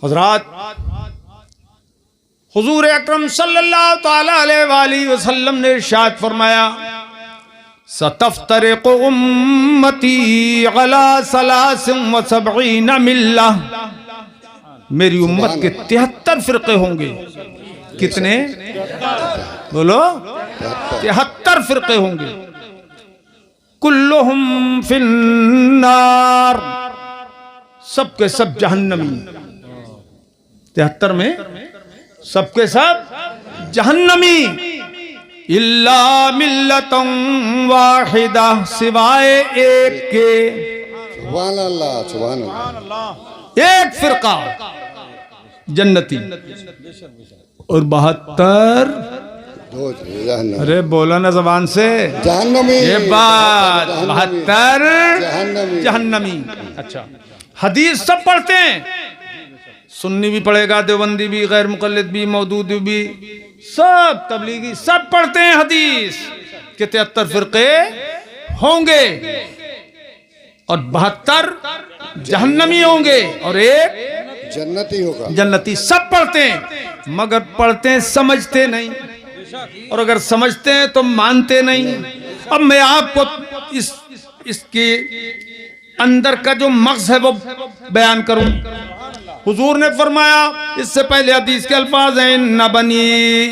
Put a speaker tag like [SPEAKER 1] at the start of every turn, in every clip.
[SPEAKER 1] हज़रात, हुजूर अकरम सल्लल्लाहु तआला अलैहि वसल्लम ने इरशाद फरमाया, सतफ्तरिक़ु उम्मती अला सलासिन व सबईन मिल्ला, मेरी उम्मत के 73 फिरके होंगे। कितने? बोलो, 73 फिरके होंगे। कुल्लुहुम फिन्नार, सबके सब जहन्नमी। 73 में सबके सब जहन्नमी। इल्ला मिल्लतन वाहिदा, सिवाय एक के।
[SPEAKER 2] सुभान अल्लाह, सुभान अल्लाह।
[SPEAKER 1] एक फिरका जन्नती और 72 अरे बोला ना जबान से,
[SPEAKER 2] जहन्नमी।
[SPEAKER 1] ये बात 72 जहन्नमी। अच्छा, हदीस सब पढ़ते हैं, सुन्नी भी पढ़ेगा, देवबंदी भी, गैर मुकल्लिद भी, मौदूदी भी, सब तबलीगी सब पढ़ते हैं हदीस के 73 फिरके होंगे और 72 जहन्नमी होंगे और एक
[SPEAKER 2] जन्नती होगा।
[SPEAKER 1] जन्नती। सब पढ़ते हैं, मगर पढ़ते हैं समझते नहीं, और अगर समझते हैं तो मानते नहीं। अब मैं आपको इसके अंदर का जो मग़ज़ है वो बयान करूं। हुजूर ने फरमाया, इससे पहले हदीस के अल्फाज हैं, इन्ना बनी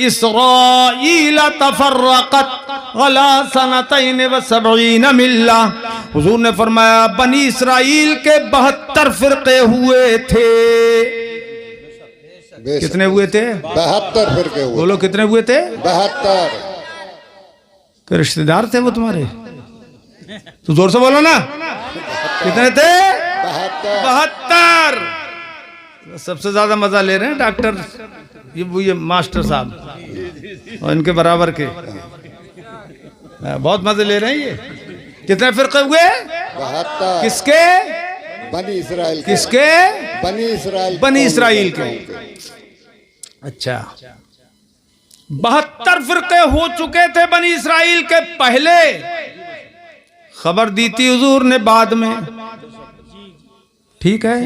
[SPEAKER 1] इस्राईल तफर्रक़त अला सनतैन व सबईन मिल्ला। हुजूर ने फरमाया, बनी इस्राइल के 72 फिरके हुए थे। कितने हुए थे?
[SPEAKER 2] 72 फिरके हुए।
[SPEAKER 1] बोलो, कितने हुए थे?
[SPEAKER 2] 72।
[SPEAKER 1] के रिश्तेदार थे वो तुम्हारे? तो जोर से बोलो ना, कितने थे? 72। सबसे ज्यादा मजा ले रहे हैं डॉक्टर, ये मास्टर साहब और इनके बराबर के, बहुत मजे ले रहे हैं ये। कितने फिरके हुए?
[SPEAKER 2] 72।
[SPEAKER 1] किसके?
[SPEAKER 2] बनी इसराइल।
[SPEAKER 1] किसके?
[SPEAKER 2] बनी इसराइल।
[SPEAKER 1] बनी इसराइल के। अच्छा, 72 फिरके हो चुके थे बनी इसराइल के। पहले खबर दी थी हुजूर ने बाद में। ठीक है,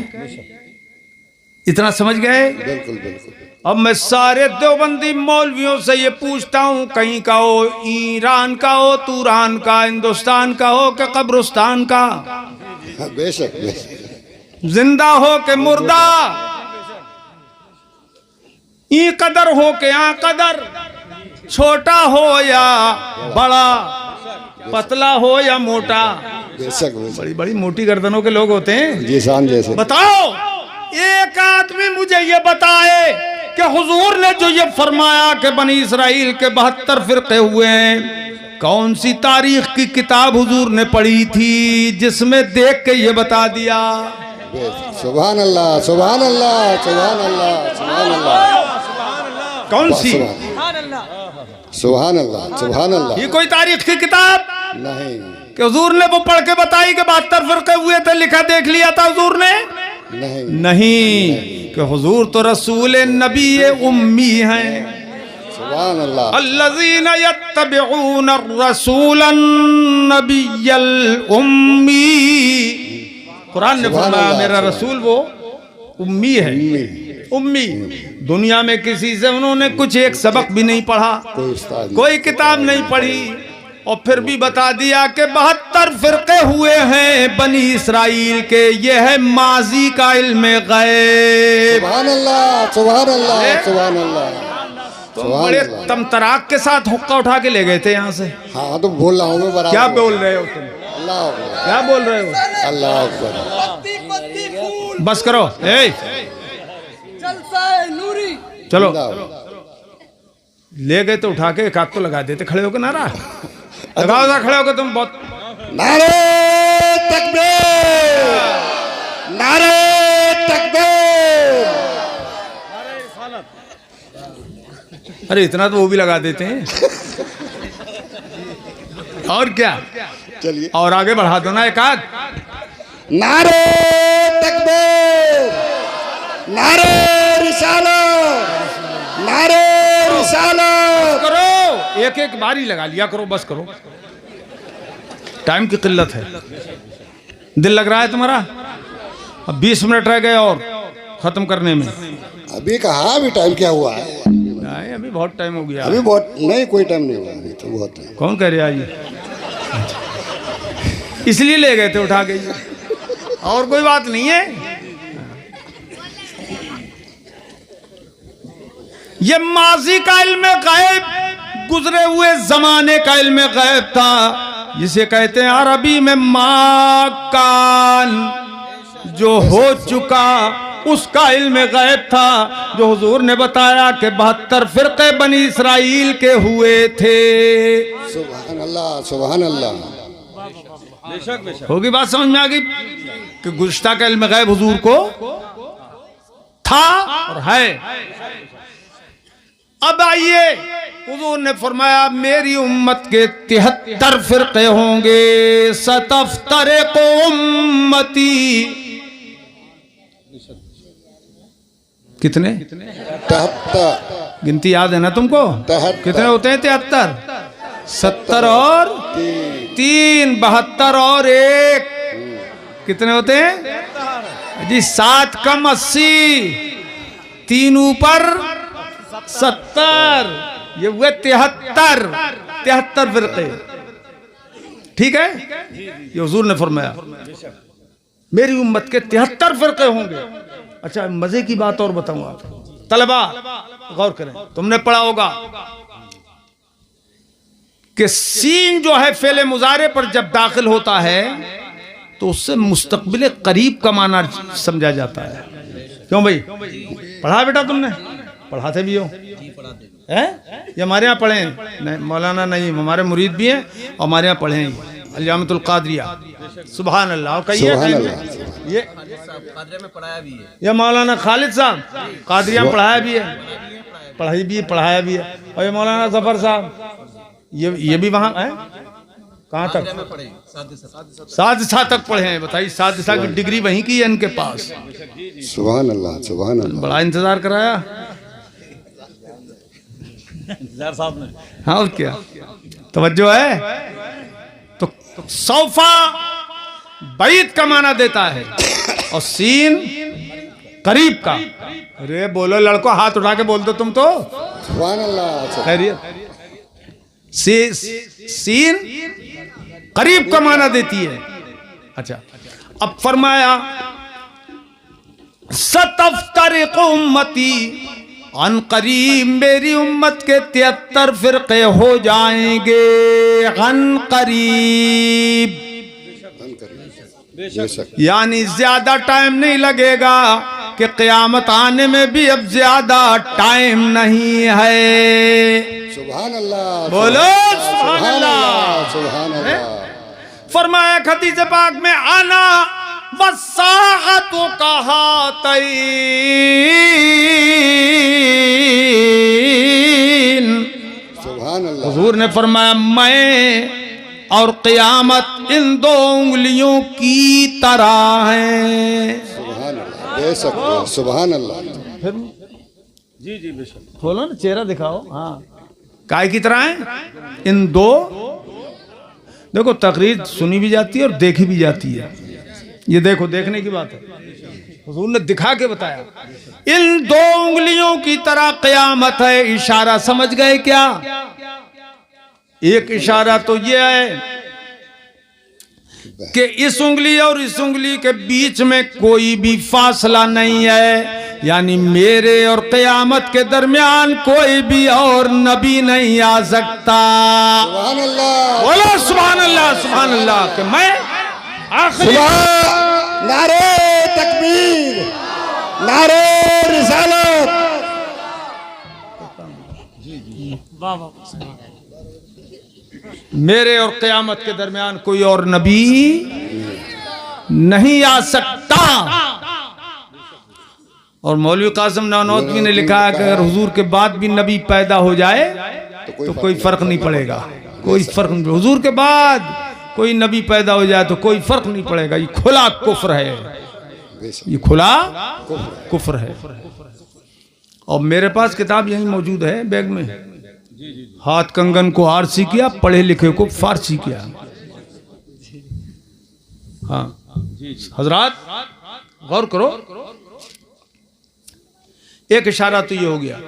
[SPEAKER 1] इतना समझ गए?
[SPEAKER 2] बिल्कुल बिल्कुल।
[SPEAKER 1] अब मैं सारे देवबंदी मौलवियों से ये पूछता हूँ, कहीं का हो, ईरान का हो, तुरान का, हिंदुस्तान का हो कि कब्रिस्तान का,
[SPEAKER 2] बेशक बेशक,
[SPEAKER 1] जिंदा हो के मुर्दा, ई कदर हो के आ कदर, छोटा हो या बड़ा, पतला हो या मोटा।
[SPEAKER 2] बेशक
[SPEAKER 1] बड़ी बड़ी मोटी गर्दनों के लोग होते हैं।
[SPEAKER 2] जिसान जैसे।
[SPEAKER 1] बताओ, एक आदमी मुझे ये बताए कि हुजूर ने जो ये फरमाया कि बनी इसराइल के 72 फिरके हुए हैं, कौन सी तारीख की किताब हुजूर ने पढ़ी थी जिसमें देख के ये बता दिया?
[SPEAKER 2] सुभान अल्लाह, सुभान अल्लाह, सुभान अल्लाह, सुभान अल्लाह।
[SPEAKER 1] कौन सी?
[SPEAKER 2] सुभान अल्लाह, सुभान अल्लाह।
[SPEAKER 1] ये कोई तारीख की किताब
[SPEAKER 2] नहीं
[SPEAKER 1] कि हुजूर ने वो पढ़ के बताई कि 72 फिरके हुए थे, लिखा देख लिया था हुजूर ने?
[SPEAKER 2] नहीं
[SPEAKER 1] नहीं, कि हुजूर तो रसूल नबी उम्मी हैं।
[SPEAKER 2] सुभान अल्लाह।
[SPEAKER 1] अल्लज़ीना यत्तबिऊन रसूलन नबिय्यल उम्मी। कुरान ने फरमाया, मेरा रसूल वो उम्मी है। उम्मी, दुनिया में किसी से उन्होंने कुछ एक सबक भी नहीं पढ़ा, कोई किताब नहीं पढ़ी, और फिर भी बता दिया कि 72 फिरके हुए हैं बनी इसराइल के। ये है माजी का इल्म गैब।
[SPEAKER 2] सुभान अल्लाह, सुभान अल्लाह, सुभान अल्लाह।
[SPEAKER 1] तो बड़े तमतराक के साथ हुक्का उठा के ले गए थे यहाँ से।
[SPEAKER 2] हाँ तो बोल रहा हूँ मैं बराबर।
[SPEAKER 1] क्या बोल रहे हो तुम?
[SPEAKER 2] अल्लाह अकबर।
[SPEAKER 1] क्या बोल रहे हो?
[SPEAKER 2] अल्लाह अकबर।
[SPEAKER 1] बस करो, चलो। ले गए तो उठा के एक हाथ तो लगा देते, खड़े होकर नारा लगाओ ना, खड़े होकर तुम। बहुत
[SPEAKER 2] नारे तकबीर, नारे तकबीर।
[SPEAKER 1] अरे इतना तो वो भी लगा देते हैं। और क्या?
[SPEAKER 2] चलिए
[SPEAKER 1] और आगे बढ़ा दो ना एक हाथ।
[SPEAKER 2] नारे तकबीर, नारे रिसालत, नारे रिसालत।
[SPEAKER 1] करो, एक एक बारी लगा लिया करो, बस करो, टाइम की किल्लत है। दिल लग रहा है तुम्हारा? अब 20 मिनट रह गए और खत्म करने में।
[SPEAKER 2] अभी कहा, अभी टाइम क्या हुआ है?
[SPEAKER 1] नहीं, अभी बहुत टाइम हो गया।
[SPEAKER 2] अभी बहुत नहीं, कोई टाइम नहीं हुआ अभी तो, बहुत टाइम।
[SPEAKER 1] कौन कह रहा है ये? इसलिए ले गए थे उठा के, और कोई बात नहीं है। ये माजी का इल्म गैब, गुजरे हुए जमाने का इल्म गैब था, जिसे कहते हैं अरबी में माकान, जो हो चुका उसका इल्म गैब था, जो हुजूर ने बताया कि 72 फिरके बनी इसराइल के हुए थे।
[SPEAKER 2] सुभान अल्लाह, सुभान अल्लाह।
[SPEAKER 1] होगी बात समझ में आ गई कि गुज़श्ता का इल्म गैब हुजूर को था और है। अब आइए, हुजूर ने फरमाया मेरी उम्मत के 73 फिरके होंगे। सतफ्तरिक़ु उम्मती, कितने?
[SPEAKER 2] 73।
[SPEAKER 1] गिनती याद है ना तुमको?
[SPEAKER 2] 73।
[SPEAKER 1] कितने होते हैं? 73, 70 और 3, 72 और 1, कितने होते हैं जी? 7 कम 80, 3 ऊपर 70, ये हुए 73 फिरके। ठीक है, ये हुजूर ने फरमाया मेरी उम्मत के 73 फिरके होंगे। अच्छा, मजे की बात और बताऊं आपको, तलबा गौर करें, तुमने पढ़ा होगा कि सीन जो है फेले मुजारे पर जब दाखिल होता है तो उससे मुस्तकबिल करीब का माना समझा जाता है। क्यों भाई? पढ़ा बेटा तुमने? पढ़ाते भी हो हैं? ये हमारे यहाँ पढ़े हैं? नहीं, मौलाना नहीं, हमारे मुरीद भी हैं और हमारे यहाँ पढ़े हैं अल-जामिअतुल क़ादिरिया। सुभान अल्लाह। कहिए ये
[SPEAKER 3] कादरिया में पढ़ाया भी है।
[SPEAKER 1] ये मौलाना खालिद साहब कादरिया में पढ़ाया भी है, पढ़ाया भी है। और ये मौलाना जफर साहब ये भी वहाँ है। कहाँ तक? सादिसा तक पढ़े हैं। बताइए, सादिसा की डिग्री वहीं की है इनके पास।
[SPEAKER 2] सुभान अल्लाह, सुभान अल्लाह।
[SPEAKER 1] बड़ा इंतजार कराया
[SPEAKER 3] साहब ने।
[SPEAKER 1] हाँ, और क्या तवज्जो है? तो सौफा बैत का माना देता है और सीन करीब का। अरे बोलो लड़को, हाथ उठा के बोल दो तुम तो।
[SPEAKER 2] सुभान अल्लाह।
[SPEAKER 1] खैरियत। सीन करीब का माना देती है। अच्छा, अब फरमाया सतफ्तरिक़ु उम्मती, अन करीब मेरी उम्मत के 73 फिरके हो जाएंगे। अन करीब यानी ज्यादा टाइम नहीं लगेगा, कि क़यामत आने में भी अब ज्यादा टाइम नहीं है।
[SPEAKER 2] सुभान अल्लाह,
[SPEAKER 1] बोलो सुभान अल्लाह,
[SPEAKER 2] सुभान अल्लाह।
[SPEAKER 1] फरमाया हदीस पाक में आना वसाअतु कहातैन,
[SPEAKER 2] सुभान अल्लाह।
[SPEAKER 1] हुजूर ने फरमाया मैं और क़यामत इन 2 उंगलियों की तरह है।
[SPEAKER 2] सुभान अल्लाह, बेशक, सुभान अल्लाह।
[SPEAKER 3] जी जी बेशक।
[SPEAKER 1] खोलो ना, चेहरा दिखाओ। हाँ, काय की तरह है इन 2। देखो, तकरीर सुनी भी जाती है और देखी भी जाती है। ये देखो, देखने की बात है। हुजूर ने दिखा के बताया इन 2 उंगलियों की तरह क़यामत है। इशारा समझ गए क्या? एक इशारा तो ये है कि इस उंगली और इस उंगली के बीच में कोई भी फासला नहीं है, यानी मेरे और क़यामत के दरमियान कोई भी और नबी नहीं आ सकता।
[SPEAKER 2] सुभान अल्लाह,
[SPEAKER 1] बोलो सुभान अल्लाह, सुभान अल्लाह। कि मैं आखिरी
[SPEAKER 2] नारे तकबीर, नारे रिसालत।
[SPEAKER 1] मेरे और क़यामत के दरमियान कोई और नबी नहीं आ सकता। और मौलवी कासिम नानोतवी ने लिखा है कि अगर हुजूर के बाद भी नबी पैदा हो जाए तो कोई फर्क नहीं पड़ेगा। कोई फर्क नहीं। हुजूर के बाद कोई नबी पैदा हो जाए तो कोई फर्क नहीं पड़ेगा। ये खुला कुफ्र है, ये खुला कुफ्र है। और मेरे पास किताब यहीं मौजूद है बैग में। हाथ कंगन को आरसी किया, पढ़े लिखे को फारसी किया। हाँ हजरात, गौर करो, एक इशारा तो ये हो गया।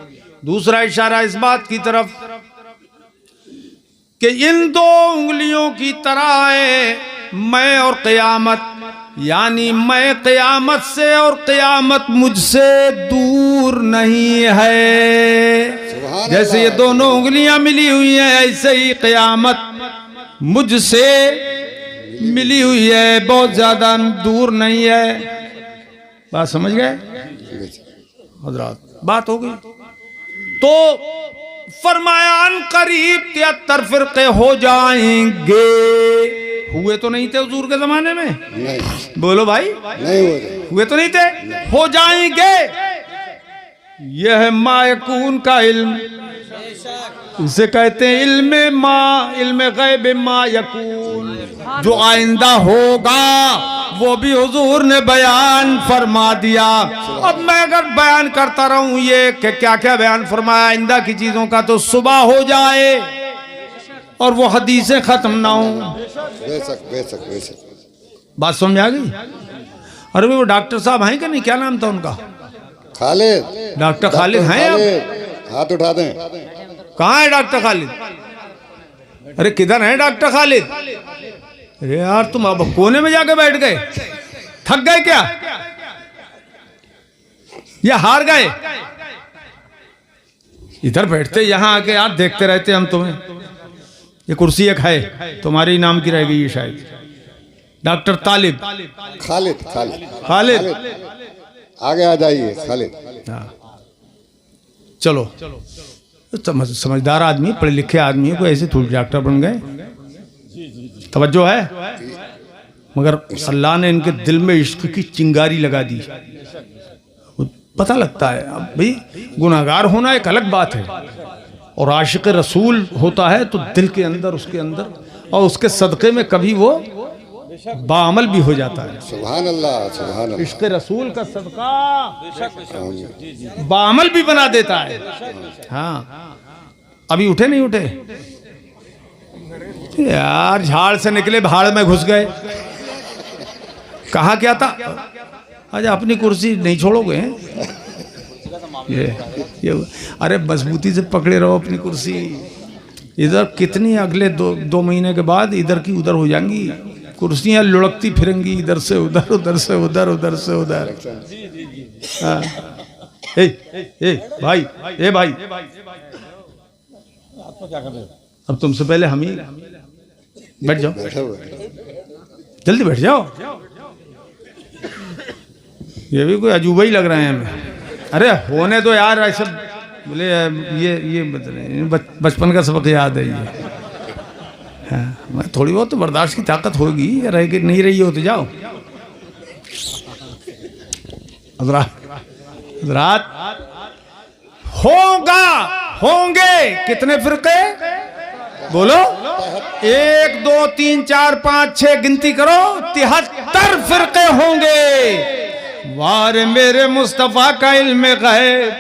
[SPEAKER 1] दूसरा इशारा इस बात की तरफ कि इन दो उंगलियों की तरह है मैं और क़यामत, यानी मैं क़यामत से और क़यामत मुझसे दूर नहीं है। जैसे ये दोनों उंगलियां मिली हुई हैं, ऐसे ही क़यामत मुझसे मिली हुई है, बहुत ज्यादा दूर नहीं है। बात समझ गए हजरात? बात हो गई। तो फरमाया अन करीब 73 फिरके हो जाएंगे। हुए तो नहीं थे हुजूर के जमाने में?
[SPEAKER 2] नहीं,
[SPEAKER 1] बोलो भाई,
[SPEAKER 2] नहीं
[SPEAKER 1] हुए तो नहीं थे, हो जाएंगे। यह है मायकून का इल्म, इसे कहते हैं इल्म मा, इल्म गैब मा यकून। जो आइंदा होगा वो भी हुजूर ने बयान फरमा दिया। अब मैं अगर बयान करता रहूं ये कि क्या क्या बयान फरमाया आइंदा की चीजों का, तो सुबह हो जाए और वो हदीसें खत्म ना हो।
[SPEAKER 2] बेशक बेशक बेशक।
[SPEAKER 1] बात समझ आ गई? अरे वो डॉक्टर साहब हैं कि नहीं, क्या नाम था उनका?
[SPEAKER 2] खालिद,
[SPEAKER 1] डॉक्टर खालिद हैं? अब
[SPEAKER 2] हाथ उठा दें।
[SPEAKER 1] कहाँ है डॉक्टर खालिद? अरे किधर है डॉक्टर खालिद? अरे यार तुम अब कोने में जाके बैठ गए, थक गए क्या या हार गए? इधर बैठते, यहां आके यार देखते रहते हम तुम्हें। ये कुर्सी एक है तुम्हारे नाम की रह गई है शायद। डॉक्टर तालिब,
[SPEAKER 2] खालिद खालिद
[SPEAKER 1] खालिद,
[SPEAKER 2] आगे आ जाइए खालिद।
[SPEAKER 1] हाँ चलो, समझदार आदमी, पढ़े लिखे आदमी को ऐसे थोड़ी डॉक्टर बन गए। तवज्जो है? मगर अल्लाह ने इनके दिल में इश्क की चिंगारी लगा दी। पता लगता है अब भाई गुनाहगार होना एक अलग बात है, और आशिक रसूल होता है तो दिल के अंदर, उसके अंदर, और उसके सदक़े में कभी वो बाअमल भी हो जाता है।
[SPEAKER 2] सुभान अल्लाह, सुभान अल्लाह।
[SPEAKER 1] इश्क रसूल का सदका बाअमल भी बना देता है। हाँ, अभी उठे नहीं उठे यार, झाड़ से निकले भाड़ में घुस गए। कहा क्या था? आज अपनी कुर्सी नहीं छोड़ोगे? ये अरे मजबूती से पकड़े रहो अपनी कुर्सी। इधर कितनी अगले दो महीने के बाद इधर की उधर हो जाएंगी, कुर्सियां लुढ़कती फिरेंगी, इधर से उधर, उधर से उधर, उधर से उधर। भाई, ए भाई, अब तुमसे पहले हम ही बैठ जाओ, जल्दी बैठ जाओ। ये भी कोई अजूबा ही लग रहे हैं हमें। अरे होने दो यार, ऐसे बोले ये बचपन का सबक याद है ये। हाँ, थोड़ी बहुत तो बर्दाश्त की ताकत होगी, रह के नहीं रही हो तो जाओ। हज़रात होगा, होंगे कितने फिरके? बोलो, 1 2 3 4 5 6 गिनती करो, 73 फिरके होंगे। वारे मेरे मुस्तफ़ा का इल्म गैब,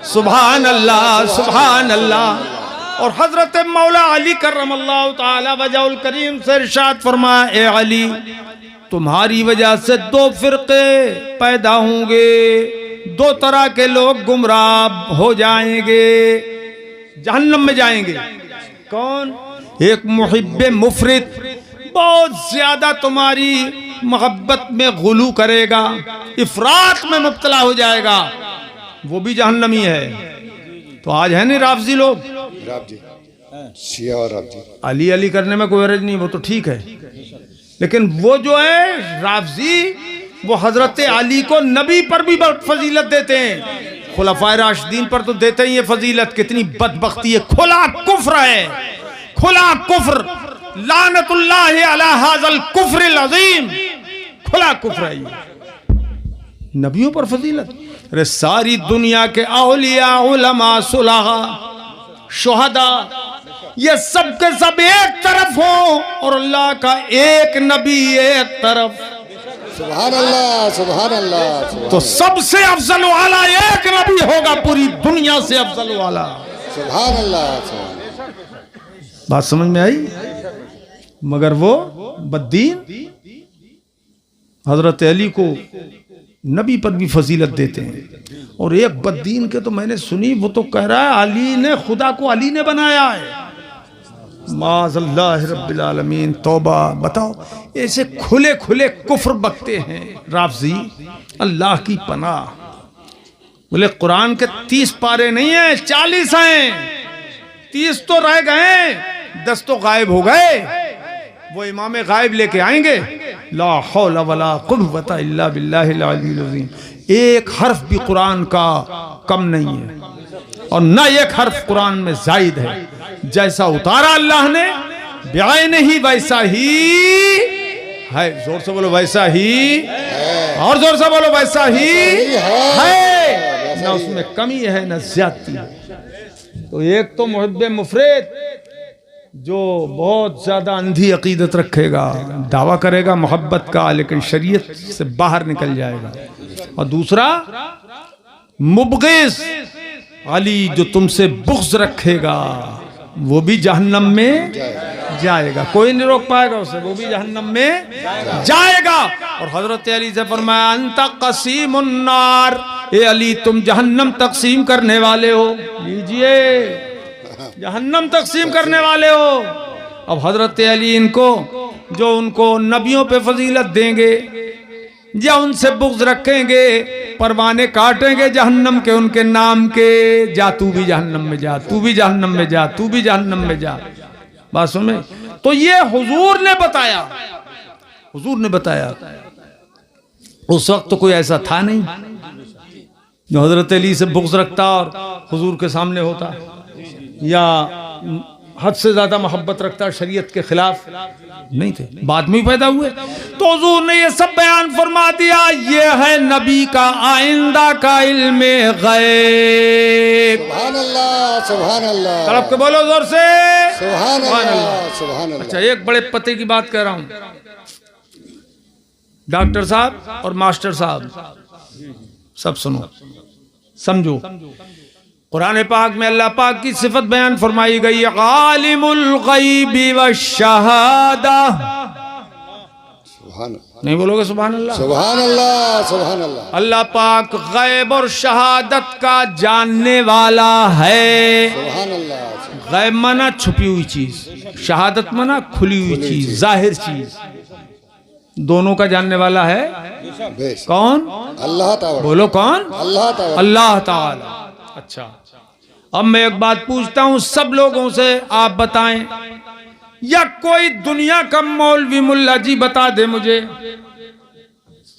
[SPEAKER 1] सुभान अल्लाह, सुभान अल्लाह। और हजरत मौला अली करमल्लाहु ताला वजहुल करीम से इरशाद फरमाया, ए अली तुम्हारी वजह से 2 फिरके पैदा होंगे, 2 तरह के लोग गुमराह हो जाएंगे, जहन्नम में जाएंगे। कौन? एक मुहिब्बे मुफरित, बहुत ज्यादा तुम्हारी मोहब्बत में गुलू करेगा, इफरात में मुब्तला हो जाएगा, वो भी जहन्नमी है। तो आज है नहीं राफजी लोग,
[SPEAKER 2] राफजी, शिया और राफजी,
[SPEAKER 1] अली अली करने में कोई हर्ज नहीं, वो तो ठीक है। लेकिन वो जो है राफजी, वो हजरत अली को नबी पर भी फजीलत देते हैं, खुलफाए राशिदीन पर तो देते ही ये फजीलत। कितनी बदबख्ती है, खुला कुफ्र है, खुला कुफ्र, लानतुल्लाहि अला हाज़ल कुफ्रिल अज़ीम, खुला कुफ्र है ये। नबियों पर फजीलत। अरे सारी दुनिया के औलिया, उलमा, सुलहा, शुहदा, ये सब के सब एक तरफ हो और अल्लाह का एक नबी एक तरफ।
[SPEAKER 2] सुभान अल्लाह, सुभान अल्लाह।
[SPEAKER 1] तो सबसे अफजल वाला एक नबी होगा, पूरी दुनिया से अफजल वाला।
[SPEAKER 2] सुभान अल्लाह।
[SPEAKER 1] बात समझ में आई? मगर वो बद्दीन हजरत अली को नबी पर भी फजीलत देते हैं। और एक बद्दीन के तो मैंने सुनी, वो तो कह रहा है अली ने, खुदा को अली ने बनाया है। माज़ल्लाह रब्बिल आलमीन, तौबा। बताओ, ऐसे खुले खुले कुफ्र बकते हैं राफ़ज़ी, अल्लाह की पनाह। बोले कुरान के 30 पारे नहीं है, 40 हैं। 30 तो रह गए, 10 तो गायब हो गए। वो इमाम गायब लेके आएंगे। ला हौला वला कुव्वता इल्ला बिल्लाहिल अलील अज़ीम। एक हर्फ भी कुरान का कम नहीं है और ना एक हर्फ कुरान में जायद है। जैसा उतारा अल्लाह ने ब्यान ही वैसा ही है। जोर से बोलो वैसा ही, और जोर से बोलो वैसा ही है। ना उसमें कमी है ना ज्यादती है। तो एक तो मुहिब्बे मुफरद जो बहुत ज्यादा अंधी अकीदत रखेगा, दावा करेगा मोहब्बत का, लेकिन शरीयत से बाहर निकल जाएगा। और दूसरा मुबगिस अली, जो तुमसे बुग़्ज़ रखेगा वो भी जहन्नम में जाएगा। कोई नहीं रोक पाएगा उसे, वो भी जहन्नम में जाएगा। और हजरत अली से फरमाया अंता क़सीमुन नार, ए अली तुम जहन्नम तकसीम करने वाले हो। लीजिए, जहन्नम तकसीम करने वाले हो। अब हजरत अली इनको, जो उनको नबियों पे फजीलत देंगे या उनसे बुग़्ज़ रखेंगे, परवाने काटेंगे जहन्नम के उनके नाम के, जा तू भी जहन्नम में जा, तू भी जहन्नम में जा, तू भी जहन्नम में जा। बात सुन में, तो ये हुजूर ने बताया, हुजूर ने बताया। उस वक्त तो कोई ऐसा था नहीं जो हजरत अली से बुग़्ज़ रखता और हुजूर के सामने होता, या हद से ज्यादा मोहब्बत रखता शरीयत के खिलाफ नहीं थे, बाद में ही पैदा हुए। तो हुजूर ने ये सब बयान फरमा दिया। ये है नबी का आइंदा का इल्मे गैब।
[SPEAKER 2] सुभान अल्लाह, सुभान अल्लाह।
[SPEAKER 1] तड़प के बोलो जोर से,
[SPEAKER 2] सुभान अल्लाह, सुभान अल्लाह।
[SPEAKER 1] अच्छा, एक बड़े पते की बात कह रहा हूं। डॉक्टर साहब और मास्टर साहब सब सुनो, समझो। कुरान पाक में अल्लाह पाक की सिफत बयान फरमाई गई है, आलिमुल गैबि वश्शहादा।
[SPEAKER 2] सुभान,
[SPEAKER 1] नहीं बोलोगे सुभान अल्लाह?
[SPEAKER 2] सुभान अल्लाह, सुभान अल्लाह।
[SPEAKER 1] अल्लाह पाक गैब और शहादत का जानने वाला है।
[SPEAKER 2] सुभान अल्लाह।
[SPEAKER 1] गैब माना छुपी हुई चीज, शहादत माना खुली हुई चीज, जाहिर चीज। दोनों का जानने वाला है कौन?
[SPEAKER 2] अल्लाह ताला।
[SPEAKER 1] बोलो कौन?
[SPEAKER 2] अल्लाह ताला।
[SPEAKER 1] अल्लाह ताला। अच्छा, अब मैं एक बात पूछता हूं सब लोगों से, आप बताएं, या कोई दुनिया का मौलवी मुल्ला जी बता दे मुझे,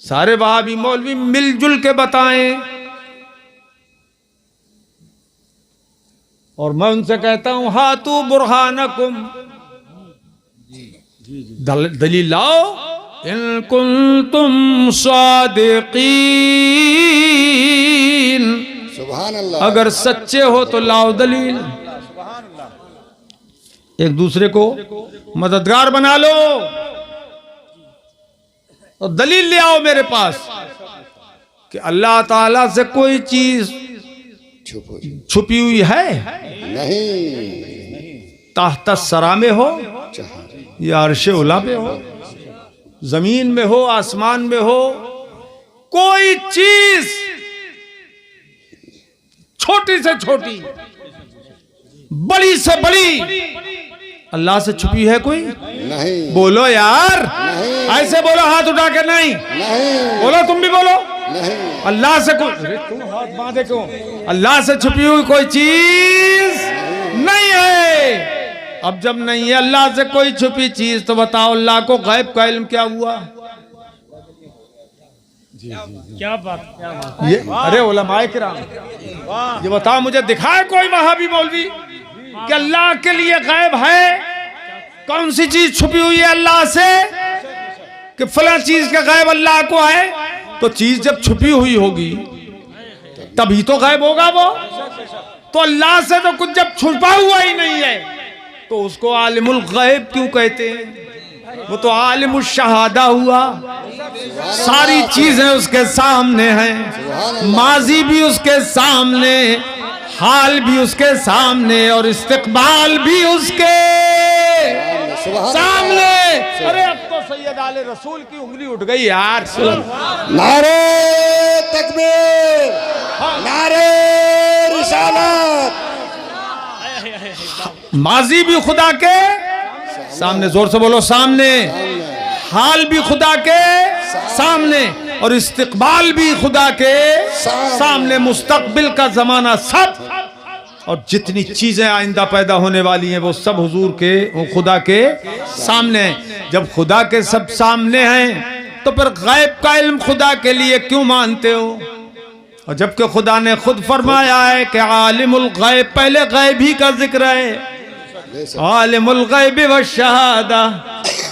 [SPEAKER 1] सारे वहाबी मौलवी मिलजुल के बताएं। और मैं उनसे कहता हूं हातू बुरहानकुम, दलील लाओ, इन कुंतुम सादिकीन।
[SPEAKER 2] सुभान अल्लाह।
[SPEAKER 1] अगर सच्चे हो तो लाओ दलील। एक दूसरे को मददगार बना लो और दलील ले आओ मेरे पास कि अल्लाह ताला से कोई चीज छुपी हुई है
[SPEAKER 2] नहीं।
[SPEAKER 1] ताहता सरा में हो या अर्शे उला पे हो, जमीन में हो, आसमान में हो, कोई चीज छोटी से छोटी, बड़ी से बड़ी अल्लाह से छुपी है कोई?
[SPEAKER 2] नहीं।
[SPEAKER 1] बोलो यार,
[SPEAKER 2] नहीं।
[SPEAKER 1] ऐसे बोलो हाथ उठा के। नहीं,
[SPEAKER 2] नहीं।
[SPEAKER 1] बोलो तुम भी बोलो।
[SPEAKER 2] नहीं।
[SPEAKER 1] अल्लाह से कोई, अरे तुम हाथ बांधे क्यों? अल्लाह से छुपी हुई कोई चीज नहीं है। अब जब नहीं है अल्लाह से कोई छुपी चीज, तो बताओ अल्लाह को गैब का इल्म क्या हुआ?
[SPEAKER 3] क्या बात, क्या बात।
[SPEAKER 1] ये अरे उलमाए किराम, ये बताओ मुझे, दिखाए कोई वहाबी मौलवी कि अल्लाह के लिए गैब है? कौन सी चीज छुपी हुई है अल्लाह से कि फला चीज का गैब अल्लाह को है? तो चीज जब छुपी हुई होगी तभी तो गैब होगा वो। तो अल्लाह से तो कुछ जब छुपा हुआ ही नहीं है तो उसको आलिमुल गैब क्यों कहते हैं? वो तो आलिमुल शहादा हुआ। सारी चीजें उसके सामने हैं, माजी भी उसके सामने, हाल भी उसके सामने, और इस्तिकबाल भी उसके सामने। अरे अब तो सैयद आले रसूल की उंगली उठ गई यार।
[SPEAKER 2] नारे
[SPEAKER 1] माजी भी खुदा के सामने, जोर से बोलो सामने, हाल भी खुदा के सामने और इस्तिकबाल भी खुदा के सामने, मुस्तकबिल का जमाना सब, और जितनी चीजें आइंदा पैदा होने वाली हैं वो सब हुजूर के, वो खुदा के सामने हैं। जब खुदा के सब सामने हैं तो फिर गैब का इल्म खुदा के लिए क्यों मानते हो? और जबकि खुदा ने खुद फरमाया है कि आलिमुल गैब, पहले गैब ही का जिक्र है, आलिमुल गैब व शहादा,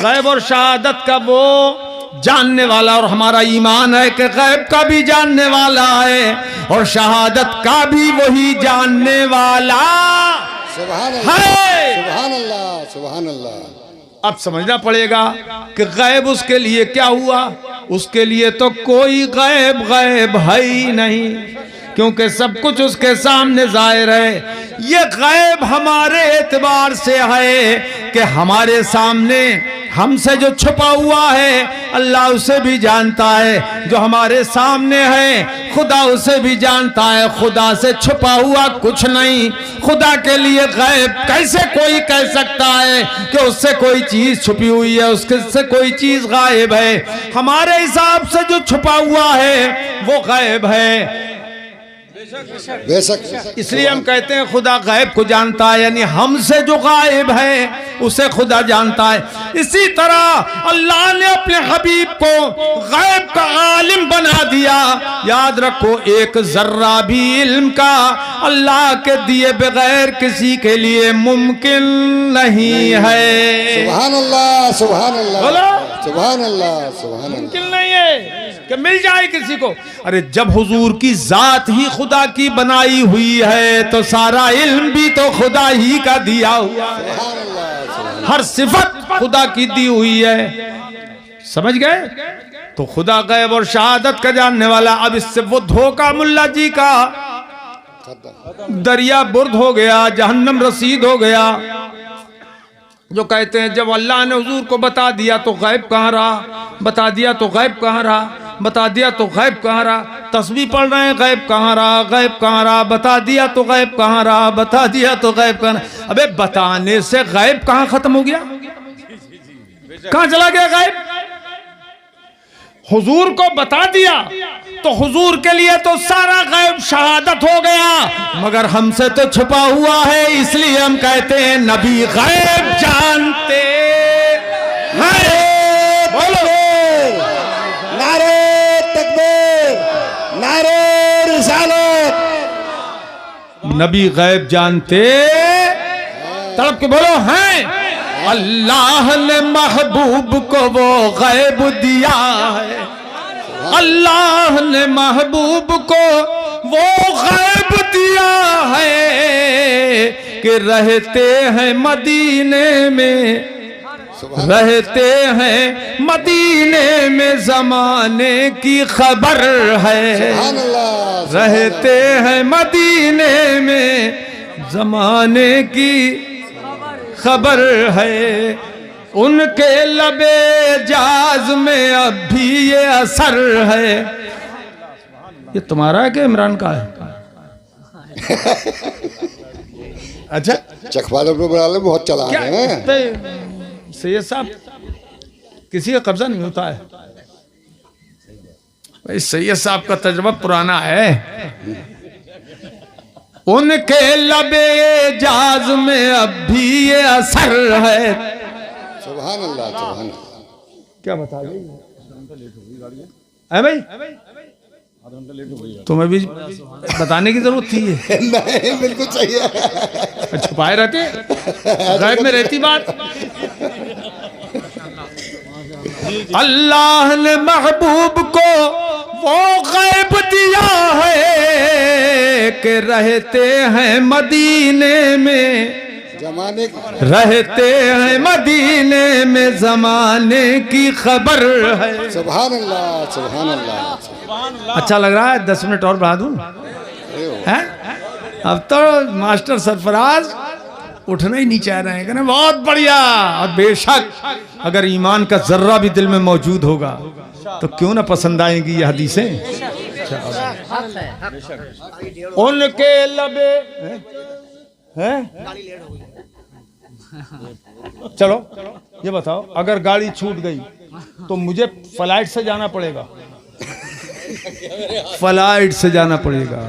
[SPEAKER 1] गैब और शहादत का वो जानने वाला, और हमारा ईमान है कि गैब का भी जानने वाला है और शहादत का भी वही जानने वाला
[SPEAKER 2] सुभान
[SPEAKER 1] है।
[SPEAKER 2] अल्लाह, सुभान अल्लाह, सुभान अल्लाह।
[SPEAKER 1] अब समझना पड़ेगा कि गैब उसके लिए क्या हुआ। उसके लिए तो कोई गैब गैब है ही नहीं, क्योंकि सब कुछ उसके सामने जाहिर है। ये गैब हमारे एतबार से है कि हमारे सामने हमसे जो छुपा हुआ है अल्लाह उसे भी जानता है, जो हमारे सामने है खुदा उसे भी जानता है। खुदा से छुपा हुआ कुछ नहीं। खुदा के लिए गैब कैसे कोई कह सकता है कि उससे कोई चीज छुपी हुई है, उससे कोई चीज गायब है? हमारे हिसाब से जो छुपा हुआ है वो गैब है।
[SPEAKER 2] बेशक।
[SPEAKER 1] इसलिए हम कहते हैं खुदा गैब को जानता है, यानी हमसे जो गायब है उसे खुदा जानता है। इसी तरह अल्लाह ने अपने हबीब को गैब का आलिम बना दिया। याद रखो, एक जर्रा भी इल्म का अल्लाह के दिए बगैर किसी के लिए मुमकिन नहीं है।
[SPEAKER 2] सुभान अल्लाह, सुभान अल्लाह,
[SPEAKER 1] बोलो।
[SPEAKER 2] सुभान अल्लाह, सुभान अल्लाह।
[SPEAKER 1] मुमकिन नहीं है कि मिल जाए किसी को। अरे जब हुजूर की जात ही खुदा की बनाई हुई है तो सारा इल्म भी तो खुदा ही का दिया हुआ है।
[SPEAKER 2] सुभान अल्लाह, सुभान
[SPEAKER 1] हर सिफत खुदा की दी हुई है। समझ गए? तो खुदा गैब और शहादत का जानने वाला। अब इससे वो धोखा मुल्ला जी का
[SPEAKER 2] अल्लाह।
[SPEAKER 1] दरिया बुर्द हो गया, जहन्नम रसीद हो गया। जो कहते हैं जब अल्लाह ने हुजूर को बता दिया तो गैब कहाँ रहा, बता दिया तो गैब कहाँ रहा, बता दिया तो गैब कहाँ रहा। तस्बीह पढ़ रहे हैं, गैब कहाँ रहा, गैब कहाँ रहा, बता दिया तो गैब कहाँ रहा, बता दिया तो गैब कहाँ रहा। अबे बताने से गैब कहाँ खत्म हो गया, कहाँ चला गया गैब? हुजूर को बता दिया तो हुजूर के लिए तो सारा गैब शहादत हो गया, मगर हमसे तो छुपा हुआ है। इसलिए हम कहते हैं नबी गैब जानते हैं। बोलो
[SPEAKER 2] नारे तकबीर, नारे रिसालत।
[SPEAKER 1] नबी गैब जानते, तड़प के बोलो हैं। अल्लाह ने महबूब को वो गैब दिया है, अल्लाह ने महबूब को वो गैब दिया है कि रहते हैं मदीने में, रहते हैं मदीने में ज़माने की खबर है।
[SPEAKER 2] सुभान अल्लाह,
[SPEAKER 1] रहते हैं मदीने में ज़माने की खबर है। उनके लबे जाज में अब भी ये असर है। ये तुम्हारा है कि इमरान का है? अच्छा,
[SPEAKER 2] चखवाले पे बहुत चला
[SPEAKER 1] क्या
[SPEAKER 2] रहे हैं।
[SPEAKER 1] सैयद साहब किसी का कब्जा नहीं होता है भाई। सैयद साहब का तजुर्बा पुराना है। उनके लबे जाज में अब भी ये असर है।
[SPEAKER 2] सुभान अल्लाह, सुभान अल्लाह।
[SPEAKER 1] क्या बता है भाई? तुम्हें भी बताने की जरूरत थी।
[SPEAKER 2] नहीं, बिल्कुल सही है।
[SPEAKER 1] छुपाए रहते, गैब में रहती बात। अल्लाह ने महबूब को वो गैब दिया है कि रहते हैं मदीने में,
[SPEAKER 2] जमाने
[SPEAKER 1] रहते हैं मदीने में ज़माने की खबर है।
[SPEAKER 2] सुभान अल्लाह, सुभान अल्लाह।
[SPEAKER 1] अच्छा लग रहा है? 10 मिनट और बढ़ा दूं? हैं? अब तो मास्टर सरफराज उठना ही नहीं चाह रहे हैं। कहना बहुत बढ़िया। और बेशक अगर ईमान का जर्रा भी दिल में मौजूद होगा तो क्यों ना पसंद आएंगी ये हदीसें। उनके लबे हैं? चलो ये बताओ, अगर गाड़ी छूट गई तो मुझे फ्लाइट से जाना पड़ेगा, फ्लाइट से जाना पड़ेगा।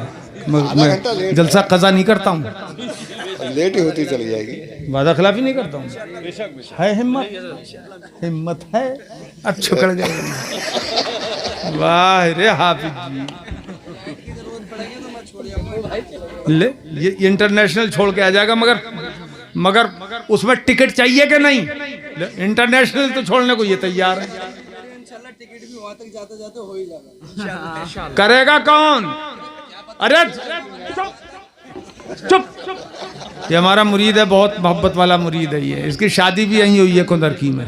[SPEAKER 1] मैं जलसा कज़ा नहीं करता हूँ,
[SPEAKER 2] लेट ही होती चली जाएगी।
[SPEAKER 1] वादा खिलाफी नहीं करता हूँ। है हिम्मत, हिम्मत है, अच्छा कर जाएगा। वाह रे हाफिज जी, ले ये इंटरनेशनल छोड़ के आ जाएगा, मगर उसमें टिकट चाहिए कि नहीं? इंटरनेशनल तो छोड़ने को ये तैयार है।
[SPEAKER 4] टिकट भी वहां तक जाते जाते हो ही जाएगा।
[SPEAKER 1] करेगा कौन? अरे चुप, ये हमारा मुरीद है, बहुत मोहब्बत वाला मुरीद है ये। इसकी शादी भी यहीं हुई है कुंदरकी में।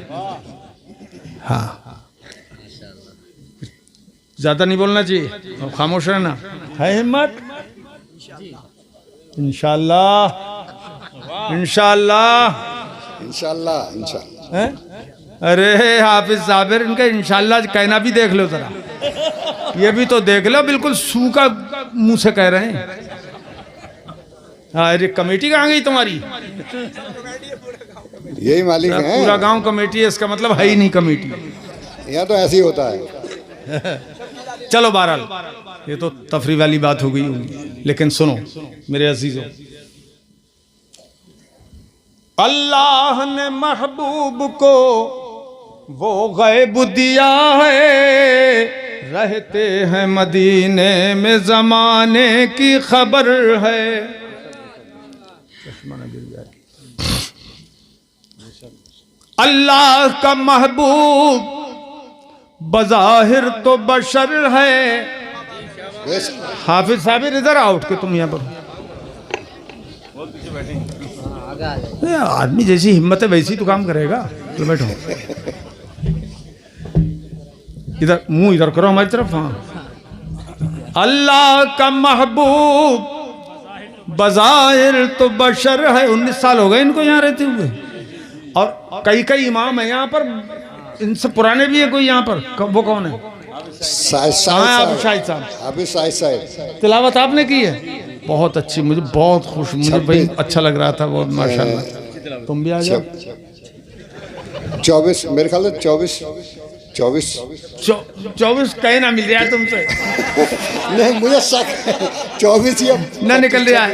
[SPEAKER 1] हाँ, ज्यादा नहीं बोलना चाहिए, और खामोश रहना। है हिम्मत? इंशाअल्लाह, इंशाअल्लाह,
[SPEAKER 2] इंशाल्लाह इंशाल्लाह।
[SPEAKER 1] हैं? अरे हाफिज साबिर, इनका इंशाअल्लाह कहना भी देख लो जरा, ये भी तो देख लो, बिल्कुल सू का मुंह से कह रहे हैं। अरे कमेटी कहाँ गई तुम्हारी?
[SPEAKER 2] यही मालिक है,
[SPEAKER 1] पूरा गांव कमेटी है, इसका मतलब है ही नहीं कमेटी।
[SPEAKER 2] यहाँ तो ऐसे ही होता है।
[SPEAKER 1] चलो बहरहाल, ये तो तफरी वाली बात हो गई होगी, लेकिन सुनो मेरे अजीजों, अल्लाह ने महबूब को वो गैब दिया है, रहते हैं मदीने में जमाने की खबर है। अल्लाह का महबूब बज़ाहिर तो बशर है। हाफिज साबिर इधर आओ, उठ के तुम यहाँ पर। आदमी जैसी हिम्मत है वैसी तो काम करेगा। तो बैठो, इधर मुंह इधर करो हमारी तरफ। हाँ, अल्लाह का महबूब बज़ाहिर तो बशर है। 19 साल हो गए इनको यहाँ रहते हुए, और कई इमाम है यहाँ पर, इनसे पुराने भी है कोई यहाँ पर। वो कौन है?
[SPEAKER 2] शाहिद साहब।
[SPEAKER 1] तिलावत आपने की है? बहुत अच्छी, मुझे बहुत खुश, मुझे भाई अच्छा लग रहा था बहुत, माशाल्लाह। तुम भी आ जाओ।
[SPEAKER 2] 24 मेरे ख्याल से 24
[SPEAKER 1] कहीं ना मिल रहा है तुमसे।
[SPEAKER 2] नहीं, मुझे शक 24 या
[SPEAKER 1] ना निकल रहा है।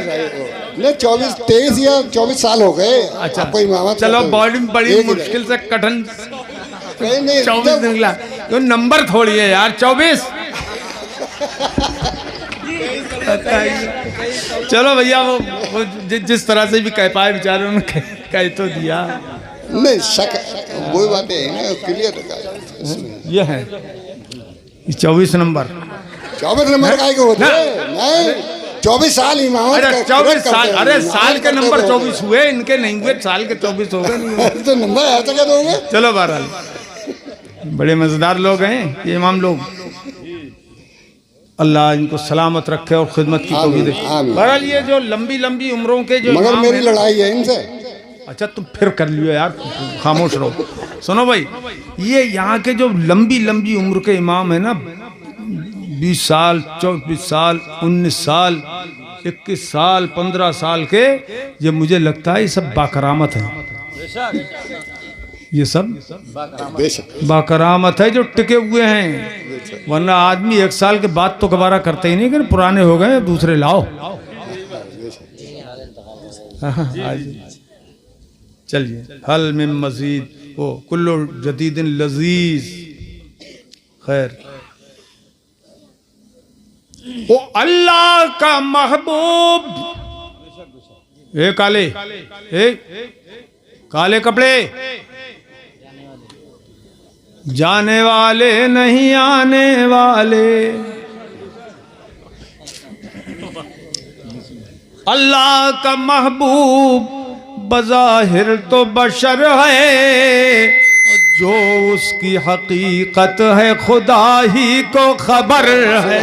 [SPEAKER 2] नहीं, 23 या 24 साल हो गए।
[SPEAKER 1] अच्छा,
[SPEAKER 2] कोई मामा
[SPEAKER 1] चलो बॉडी बड़ी मुश्किल से कठिन 24 निकला, तो नंबर थोड़ी है यार 24। चलो भैया, वो जिस तरह से भी कह पाए बेचारे, उन्होंने कह तो दिया।
[SPEAKER 2] नहीं शक, वही बातें है ना, क्लियर है।
[SPEAKER 1] ये है 24 नंबर।
[SPEAKER 2] 24 नंबर का होते नहीं, 24 साल इमाम।
[SPEAKER 1] अरे 24 साल, अरे साल के नंबर 24 हुए, इनके नहीं हुए, साल के 24 हो गए।
[SPEAKER 2] तो नंबर ऐसा क्या दोगे?
[SPEAKER 1] चलो बहरहाल, बड़े मजेदार लोग हैं ये इमाम लोग। अल्लाह इनको सलामत रखे और खिदमत की तौफीक दे। बहरहाल ये जो लंबी लंबी उम्रों के जो,
[SPEAKER 2] मगर मेरी लड़ाई है इनसे।
[SPEAKER 1] अच्छा तुम फिर कर लियो यार, खामोश रहो। सुनो भाई, ये यहाँ के जो लंबी लंबी उम्र के इमाम है ना, 20 साल 24 साल 19 साल 21 साल 15 साल के, ये मुझे लगता है ये सब बाकरामत है। ये सब बाकरामत है जो टिके हुए हैं, वरना आदमी 1 साल के बाद तो दोबारा करते ही नहीं कि पुराने हो गए दूसरे लाओ। चलिए, हल में मजीद वो कुल्लु जदीदिन लजीज। खैर, वो अल्लाह का महबूब, काले काले कपड़े, जाने वाले नहीं आने वाले। अल्लाह का महबूब बज़ाहिर तो बशर है, जो उसकी हकीकत है खुदा ही को खबर है।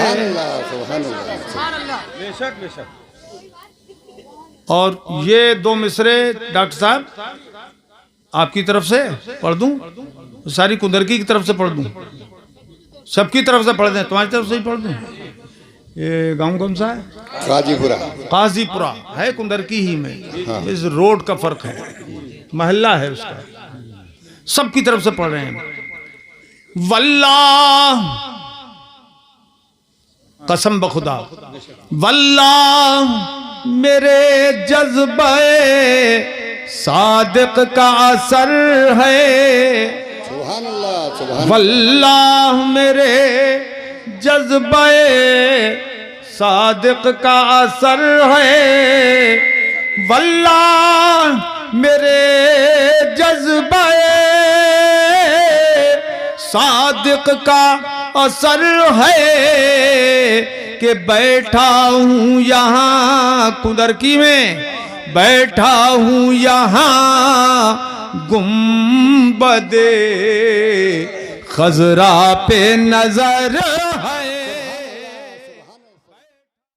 [SPEAKER 1] और ये 2 मिसरे डॉक्टर साहब आपकी तरफ से पढ़ दूं, सारी कुंदरकी की तरफ से पढ़ दूं, सबकी तरफ से पढ़ दें, तुम्हारी तरफ से ही पढ़ दूं? ये गांव कौन सा है?
[SPEAKER 2] काजीपुरा।
[SPEAKER 1] काजीपुरा है कुंदरकी ही में। हाँ। इस रोड का फर्क है। महल्ला है उसका, सबकी तरफ से पढ़ रहे हैं। वल्लाह, कसम बखुदा, वल्लाह मेरे जज्बे सादिक का असर है।
[SPEAKER 2] सुभान अल्लाह, सुभान
[SPEAKER 1] वल्लाह मेरे जज्बे सादिक का असर है। वल्लाह मेरे जज्बे सादिक का असर है कि बैठा हूँ यहाँ कुदरकी में, बैठा हूँ यहाँ गुंबदे खजरा पे नजर